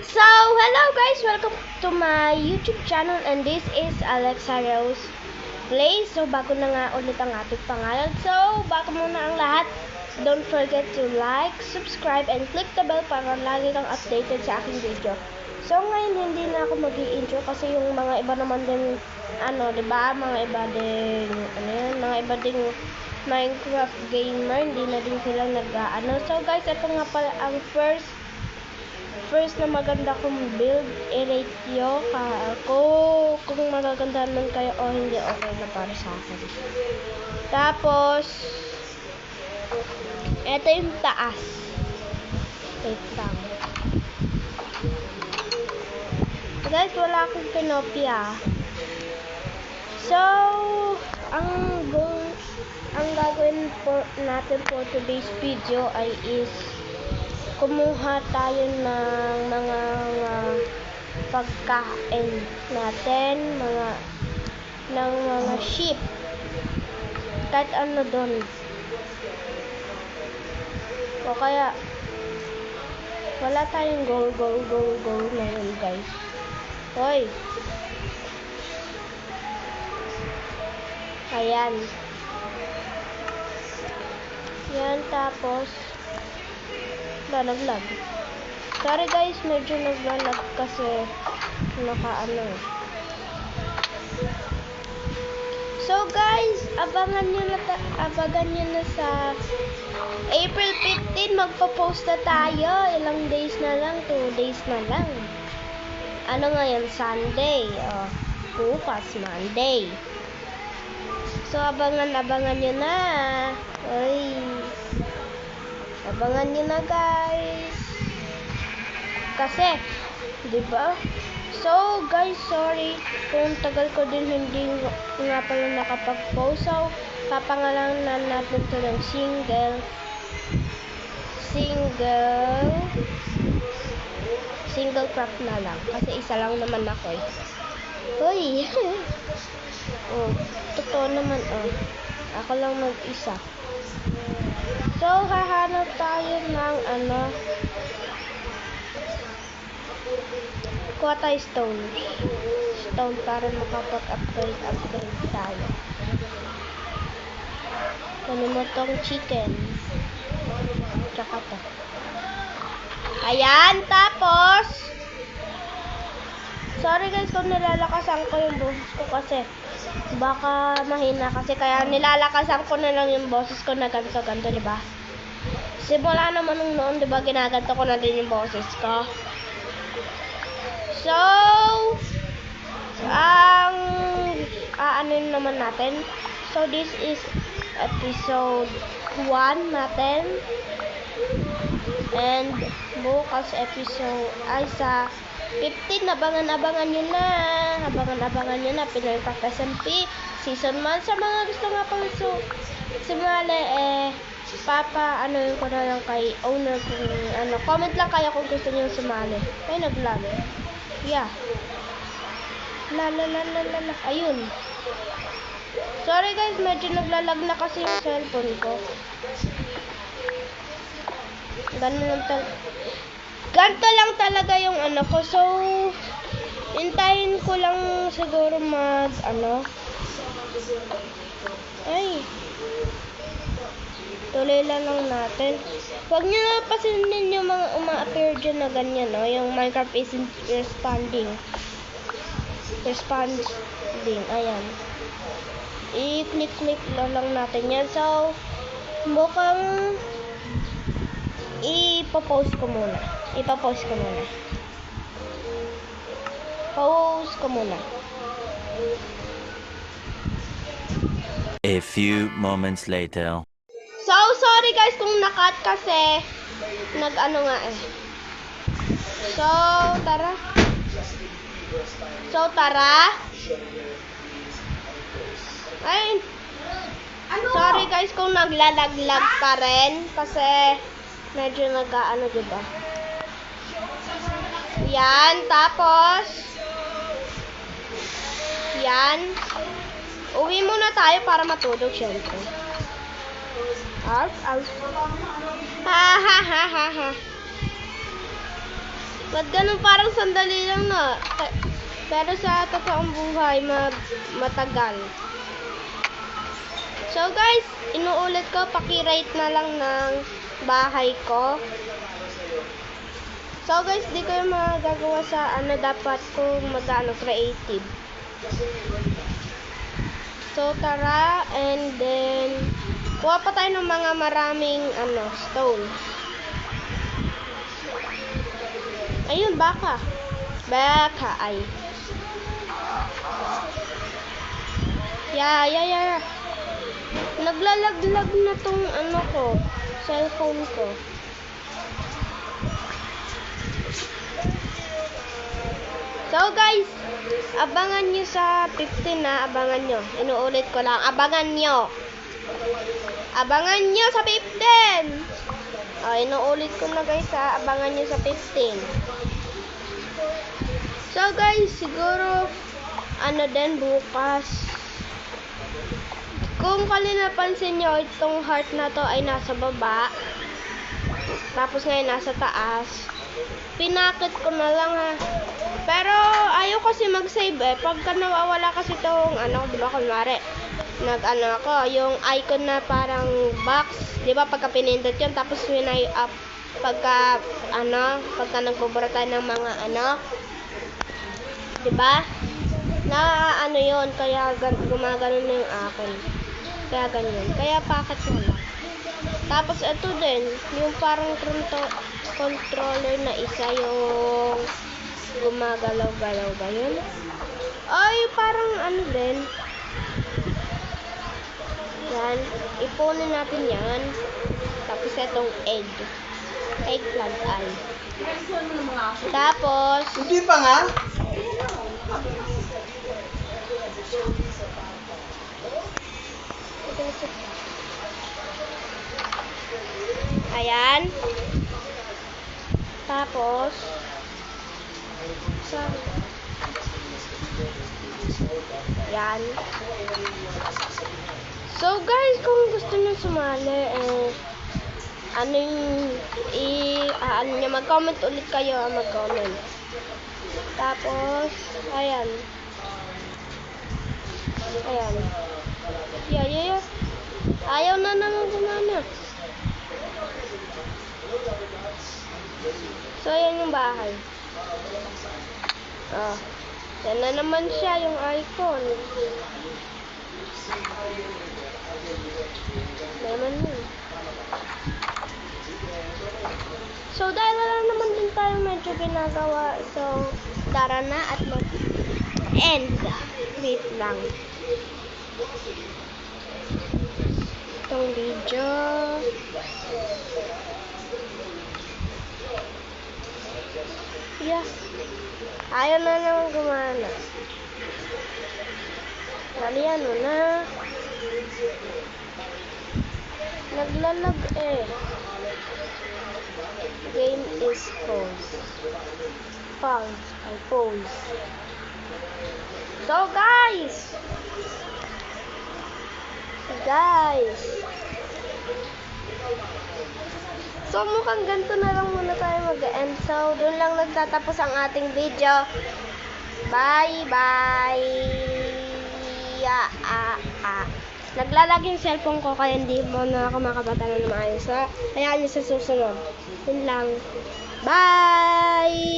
So, hello guys! Welcome to my YouTube channel and this is Alexa Rose Play. So, bago na nga ulit ang ating pangalan. So, bago muna ang lahat, don't forget to like, subscribe, and click the bell para lagi kang updated sa aking video. So, ngayon hindi na ako mag-i-intro kasi yung mga iba naman din, diba? Mga iba din, mga iba din Minecraft gamer, hindi na din sila nag-ano. So, guys, ito nga pala ang first na maganda kong build. I-rate nyo kung magaganda man kayo o hindi, okay na para sa akin. Tapos ito yung taas. Wait lang guys, wala akong kinopya. So ang gagawin natin for today's video ay kumuha tayo ng mga pagkain natin, ng mga sheep, kahit ano doon, o kaya wala tayong gold ngayon guys. Hoy, ayan yan, tapos lalaglag. Sorry guys, medyo naglalag kasi nakaano. So guys, abangan nyo na sa April 15 magpo-post na tayo. Ilang days na lang, 2 days na lang. Ano ngayon? Sunday. Bukas Monday. So abangan nyo na. Oy, abangan nyo na guys. Kasi, diba? So guys, sorry kung tagal ko din hindi nga pala nakapag-post. So, papangalanan natin to ng single crop na lang. Kasi isa lang naman ako eh. Hoy! Oh, totoo naman oh. Ako lang mag-isa. So, hahanap tayo ng kuha tayo stone para makapag-upgrade tayo. Kunin mo tong chicken. Tsaka to. Ayan, tapos sorry guys kung nilalakasan ko yung boses ko kasi baka mahina, kasi kaya nilalakasan ko na lang yung boses ko na ganito, diba? Simula naman nung noon, diba, ginaganto ko na din yung boses ko. So, ano naman natin? So, this is episode 1 natin. And, bukas episode ay sa 15, abangan nyo na. Abangan nyo na. Pinagpap SMP Season 1. Sa mga gusto nga pang sumali, ano ko na lang kay owner kung comment lang kayo kung gusto nyo sumali. Ay, naglag. Yeah. Ayun. Sorry guys, medyo naglalag na kasi yung cellphone ko. Ganto lang talaga yung ko. So, hintayin ko lang siguro ay, tuloy lang natin. Huwag nyo na pasinin yung mga uma-appear dyan na ganyan, no? Yung Minecraft isn't responding. Ayan. I-click lang natin yan. So, mukhang ipopost ko muna. Post ko muna. A few moments later. So, sorry guys kung nakat kasi nag-ano nga eh. So, tara. Ay, sorry guys kung naglalaglag pa rin kasi medyo diba? Yan, tapos yan. Uwi muna tayo para matulog syempre. Ha. Ba't ganun parang sandali lang na? Pero sa totoong buhay, matagal. So guys, inuulit ko, paki-rate na lang ng bahay ko. So guys, di ko yung magagawa sa ano dapat kung creative. So tara, and then kuha pa tayo ng mga maraming stones. Ayun, baka. Baka ay. Yeah. Naglalaglag na tong cellphone ko. So guys, abangan nyo sa 15 na, abangan nyo. Inuulit ko lang, abangan nyo. Abangan nyo sa 15. Inuulit ko na guys abangan nyo sa 15. So guys, siguro din bukas. Kung kanina napansin nyo, itong heart na to ay nasa baba. Tapos ngayon nasa taas. Pinakit ko na lang ha. Pero ayaw kasi mag-save pagka nawawala kasi itong diba kunwari ako, yung icon na parang box, diba pagka pinindot yun, tapos winay up pagka nagbubura tayo ng mga diba? Na yun, kaya gumagano na yung akin. Kaya ganyan. Kaya pakit mo lang. Tapos ito din, yung parang controller na isa yung gumagalaw-galaw ba yun? Ay, parang din. Yan. Ipunin natin yan. Tapos itong eggplant ay. Tapos, hindi pa nga? ayan. Tapos, yan. So guys, kung gusto nyo sumali, mag-comment ulit kayo, mag-comment. Tapos, ayan. Yeah. Ayaw na naman gumana. So, ayan yung bahay. Yan na naman siya, yung icon. Naman yun. So, dahil wala naman din tayo medyo ginagawa. So, tara na at mag-end. Wait lang. Itong video. Yeah. Ayaw na naman gumana. Nalian mo na. Naglalag Game is paused. Pause. So guys. So mukhang ganito na lang muna tayo mag-end. So doon lang nagtatapos ang ating video. Bye. Naglalag yung cellphone ko kaya hindi mo na ako makabata na maayos. Hayaan niyo sa susunod. Yun lang. Bye!